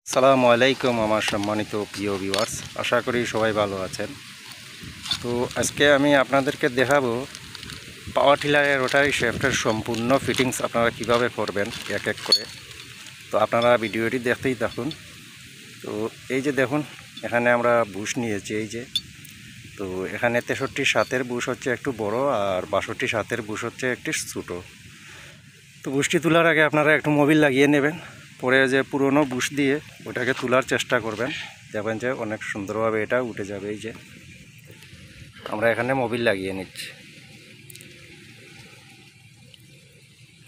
আসসালামু আলাইকুম আমার সম্মানিত প্রিয় ভিউয়ার্স, আশা করি সবাই ভালো আছেন। তো আজকে আমি আপনাদেরকে দেখাবো পাওয়ার টিলারের রোটারি শ্যাফটের সম্পূর্ণ ফিটিংস আপনারা কিভাবে করবেন এক এক করে। তো আপনারা ভিডিওটি দেখতেই থাকুন। তো এই যে দেখুন, এখানে আমরা বুশ নিয়েছি। এই যে, তো এখানে 63-7 বুশ হচ্ছে একটু বড়, আর 62-7 বুশ হচ্ছে একটু ছোটো। তো বুশটি তোলার আগে আপনারা একটু মোবিল লাগিয়ে নেবেন, পরে যে পুরনো বুশ দিয়ে ওটাকে তোলার চেষ্টা করবেন, দেখবেন যে অনেক সুন্দরভাবে এটা উঠে যাবে। এই যে আমরা এখানে মোবিল লাগিয়ে নিচ্ছি।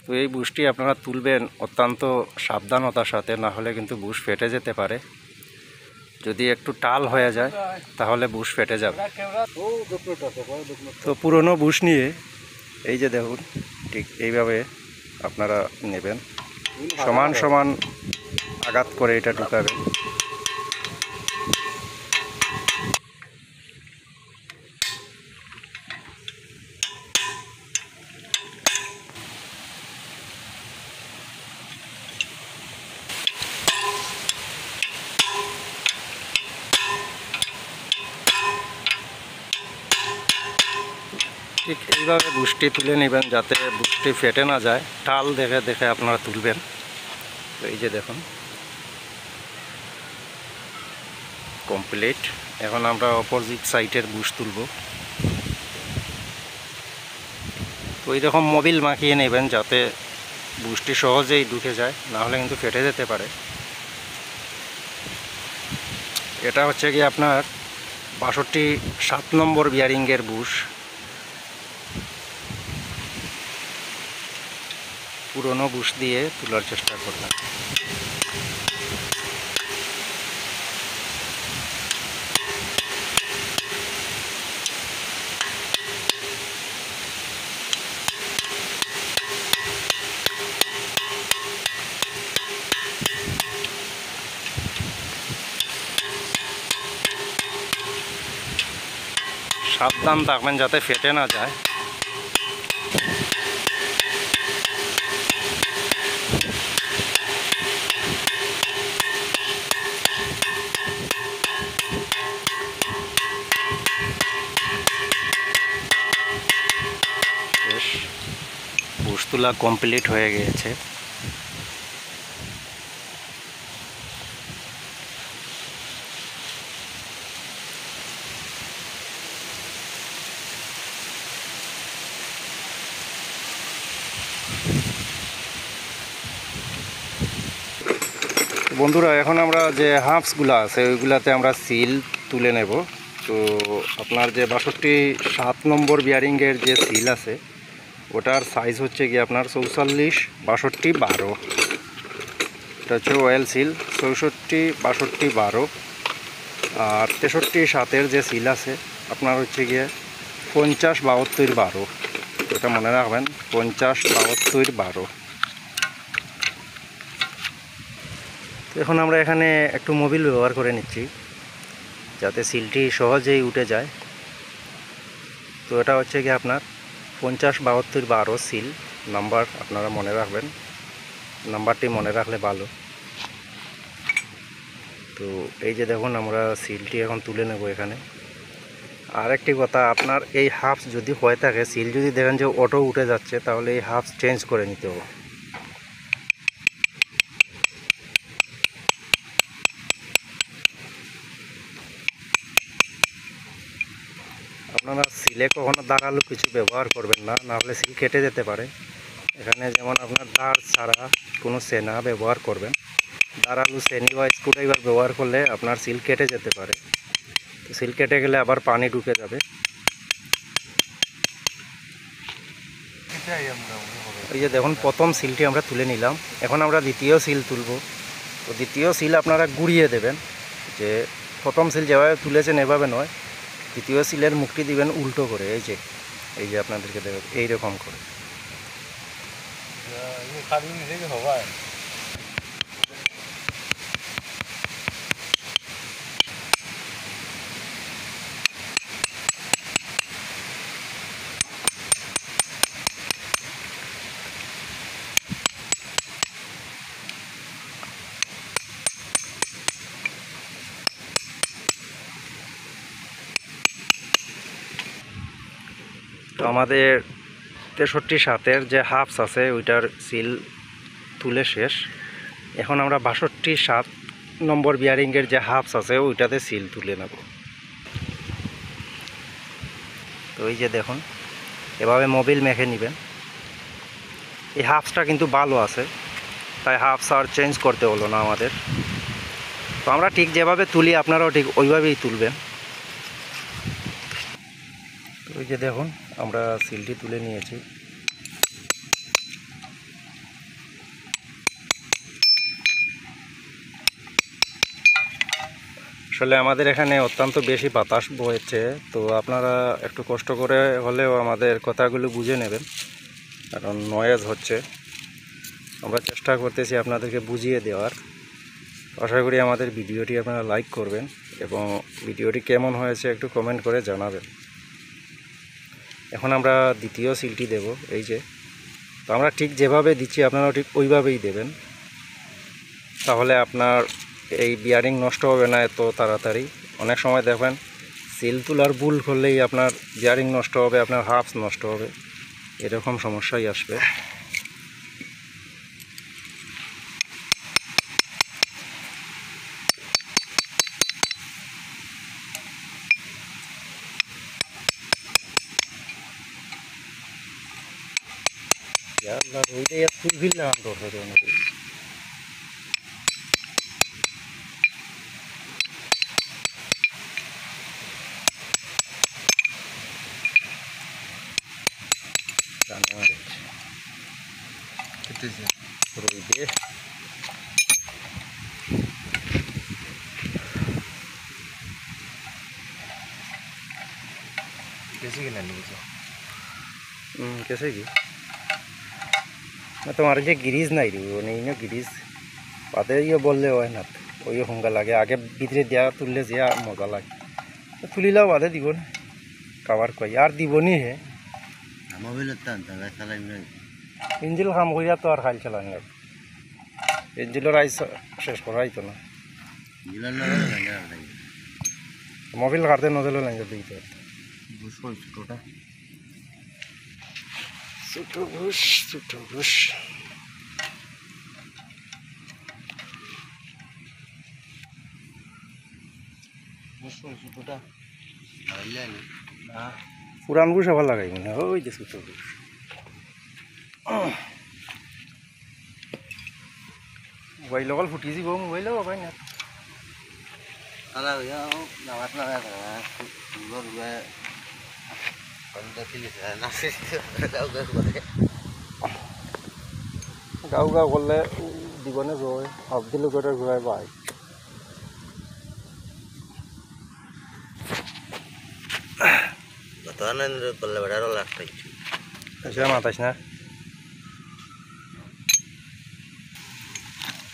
তো এই বুশটি আপনারা তুলবেন অত্যন্ত সাবধানতার সাথে, না হলে কিন্তু বুশ ফেটে যেতে পারে। যদি একটু টাল হয়ে যায় তাহলে বুশ ফেটে যাবে। তো পুরনো বুশ নিয়ে এই যে দেখুন, ঠিক এইভাবে আপনারা নেবেন, সমান সমান আঘাত করে এটা ঢুকাবেন। ঠিক এইভাবে বুশটি তুলে নেবেন, যাতে বুশটি ফেটে না যায়। টাল দেখে দেখে আপনারা তুলবেন। তো এই যে দেখুন, কমপ্লিট। এখন আমরা অপোজিট সাইডের বুশ তুলব। তো এইরকম মোবিল মাখিয়ে নেবেন যাতে বুশটি সহজেই ঢুকে যায়, না হলে কিন্তু ফেটে যেতে পারে। এটা হচ্ছে কি আপনার 62-7 নম্বর বিয়ারিংয়ের বুশ। পুরনো বুশ দিয়ে তোলার চেষ্টা করবেন। সাবধান থাকবেন যাতে ফেটে না যায়। বেশ, বুশ তোলা কমপ্লিট হয়ে গিয়েছে। বন্ধুরা, এখন আমরা যে হাফসগুলো আছে ওইগুলাতে আমরা সিল তুলে নেব। তো আপনার যে 62-7 নম্বর বিয়ারিংয়ের যে সিল আছে ওটার সাইজ হচ্ছে কি আপনার 44-62-12। এটা হচ্ছে অয়েল সিল 64-62-12। আর 63-7 যে সিল আছে আপনার হচ্ছে গিয়ে 50-72-12। এটা মনে রাখবেন, 50-72-12। এখন আমরা এখানে একটু মোবিল ব্যবহার করে নিচ্ছি যাতে সিলটি সহজেই উঠে যায়। তো এটা হচ্ছে কি আপনার 50-72-12 সিল নাম্বার, আপনারা মনে রাখবেন, নাম্বারটি মনে রাখলে ভালো। তো এই যে দেখুন, আমরা সিলটি এখন তুলে নেব এখানে। আর একটি কথা, আপনার এই হাফস যদি হয়ে থাকে, সিল যদি দেখেন যে অটো উঠে যাচ্ছে, তাহলে এই হাফস চেঞ্জ করে নিতে হবে। আপনারা সিলে কখনো দাঁড়ালো কিছু ব্যবহার করবেন না, নাহলে সিল কেটে যেতে পারে। এখানে যেমন আপনার দাঁড় ছাড়া কোনো সেনা ব্যবহার করবেন। দাঁড়ালু সেনি বা স্ক্রুড্রাইভার ব্যবহার করলে আপনার সিল কেটে যেতে পারে। তো সিল কেটে গেলে আবার পানি ঢুকে যাবে। এই যে দেখুন, প্রথম সিলটি আমরা তুলে নিলাম। এখন আমরা দ্বিতীয় সিল তুলব। তো দ্বিতীয় সিল আপনারা গুড়িয়ে দেবেন, যে প্রথম সিল যেভাবে তুলেছেন এভাবে নয়। দ্বিতীয় সিলের মুখটি দিবেন উল্টো করে। এই যে আপনাদেরকে দেবেন এইরকম করে। তো আমাদের 63-7 যে হাফস আছে ওইটার সিল তুলে শেষ। এখন আমরা 62-7 নম্বর বিয়ারিংয়ের যে হাফস আছে ওইটাতে সিল তুলে নেব। তো এই যে দেখুন, এভাবে মোবিল মেখে নেবেন। এই হাফসটা কিন্তু ভালো আছে, তাই হাফস আর চেঞ্জ করতে হলো না আমাদের। তো আমরা ঠিক যেভাবে তুলি আপনারাও ঠিক ওইভাবেই তুলবেন। তো এই যে দেখুন, আমরা সিলটি তুলে নিয়েছি। আসলে আমাদের এখানে অত্যন্ত বেশি বাতাস বইছে, তো আপনারা একটু কষ্ট করে হলেও আমাদের কথাগুলো বুঝে নেবেন, কারণ নয়েজ হচ্ছে। আমরা চেষ্টা করতেছি আপনাদেরকে বুঝিয়ে দেওয়ার। আশা করি আমাদের ভিডিওটি আপনারা লাইক করবেন এবং ভিডিওটি কেমন হয়েছে একটু কমেন্ট করে জানাবেন। এখন আমরা দ্বিতীয় সিলটি দেব। এই যে, তো আমরা ঠিক যেভাবে দিচ্ছি আপনারাও ঠিক ওইভাবেই দেবেন, তাহলে আপনার এই বিয়ারিং নষ্ট হবে না এত তাড়াতাড়ি। অনেক সময় দেখবেন সিল তুলার ভুল করলেই আপনার বিয়ারিং নষ্ট হবে, আপনার হাফস নষ্ট হবে, এরকম সমস্যাই আসবে। कैसे की তোমার যে গিরিজ নাই রে, নেই না গিরিজ পাতে ইয়ে বললে হয় না, ওই হুঙ্গা লাগে। আগে ভিতরে দেওয়া তুললে যে মজা লাগে, তুলিলাও বাদে দিব না কাবার কই আর দিবনি হে। ইঞ্জিল কাম করিয়া তো আর খাইল চালানি লাগবে, ইঞ্জিলের আইস শেষ করাই তো না। মোবিল কাটতে নজলে লাগে দিতে ছোটোটা ছোটো ঘুষ ছোটো ঘুষ। পুরান ঘুষ আবার লাগাই মানে ওই যে ছোটো ঘুষ। মোবাইল অকল ফুটি যাব, মোবাইলও পাই না। গাঁও গাঁও করলে দিবনে জয় হাফ দিলে গোটা ঘূৰাই পাই। মাতাইস না।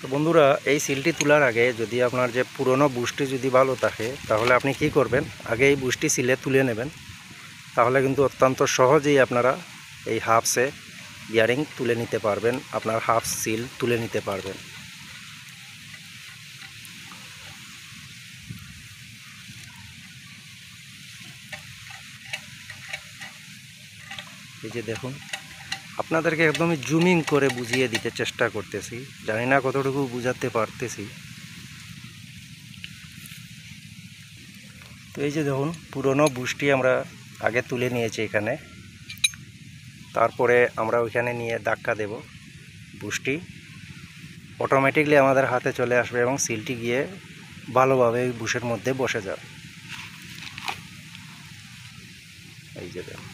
তো বন্ধুরা, এই সিলটি তোলার আগে যদি আপনার যে পুরনো বুশটি যদি ভালো থাকে, তাহলে আপনি কি করবেন, আগে এই বুশটি সিলে তুলে নেবেন। তাহলে কিন্তু অত্যন্ত সহজেই আপনারা এই হাফসে বিয়ারিং তুলে নিতে পারবেন, আপনার হাফ সিল তুলে নিতে পারবেন। এই যে দেখুন, আপনাদেরকে একদমই জুমিং করে বুঝিয়ে দিতে চেষ্টা করতেছি, জানি না কতটুকু বুঝাতে পারতেছি। তো এই যে দেখুন, পুরনো বুশটি আমরা আগে তুলে নিয়েছি এখানে, তারপরে আমরা ওইখানে নিয়ে ধাক্কা দেব। বুশটি অটোমেটিকলি আমাদের হাতে চলে আসবে এবং সিলটি গিয়ে ভালোভাবে ওই বুশের মধ্যে বসে যাবে। এই যে দেখুন,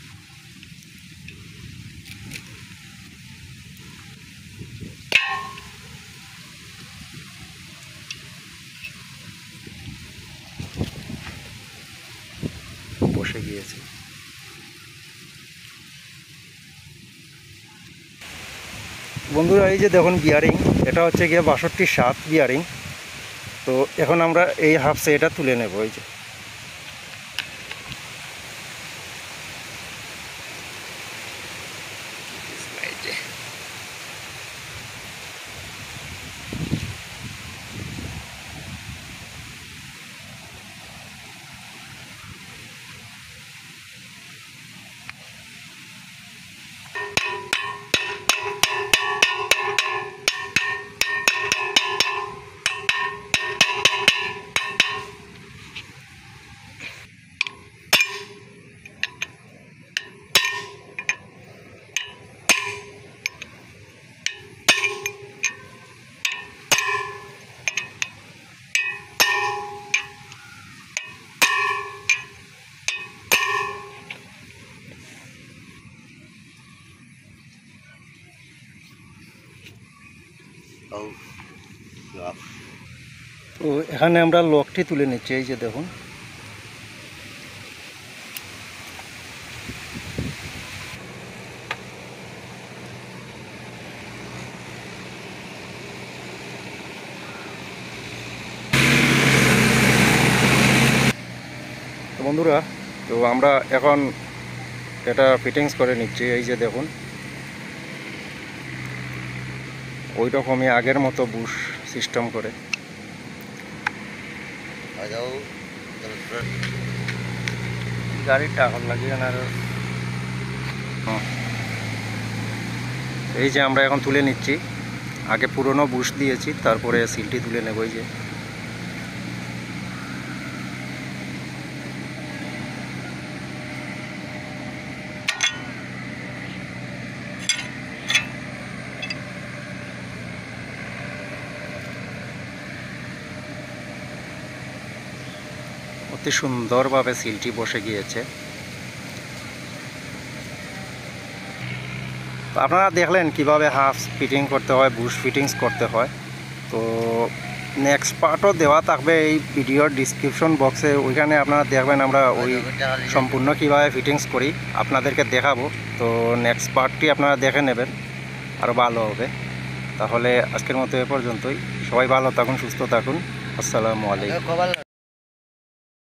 বসে গিয়েছে। বন্ধুরা, এই যে দেখুন বিয়ারিং, এটা হচ্ছে গিয়ে 62-7 বিয়ারিং। তো এখন আমরা এই হাফসে এটা তুলে নেব। এই যে তো এখানে আমরা লকটি তুলে নিচ্ছি, এই যে দেখুন। তো বন্ধুরা, তো আমরা এখন এটা ফিটিংস করে নিচ্ছি, এই যে দেখুন। ওই রকমই আগের মতো বুশ সিস্টেম করে। গাড়িটা এখন লাগিয়ে না, এই যে আমরা এখন তুলে নিচ্ছি। আগে পুরনো বুশ দিয়েছি, তারপরে সিলটি তুলে নেব। এই যে অতি সুন্দরভাবে সিলটি বসে গিয়েছে। তো আপনারা দেখলেন কিভাবে হাফ ফিটিং করতে হয়, বুশ ফিটিংস করতে হয়। তো নেক্সট পার্টও দেওয়া থাকবে এই ভিডিওর ডিসক্রিপশন বক্সে, ওইখানে আপনারা দেখবেন আমরা ওই সম্পূর্ণ কীভাবে ফিটিংস করি আপনাদেরকে দেখাবো। তো নেক্সট পার্টটি আপনারা দেখে নেবেন, আরও ভালো হবে। তাহলে আজকের মতো এ পর্যন্তই। সবাই ভালো থাকুন, সুস্থ থাকুন। আসসালামু আলাইকুম।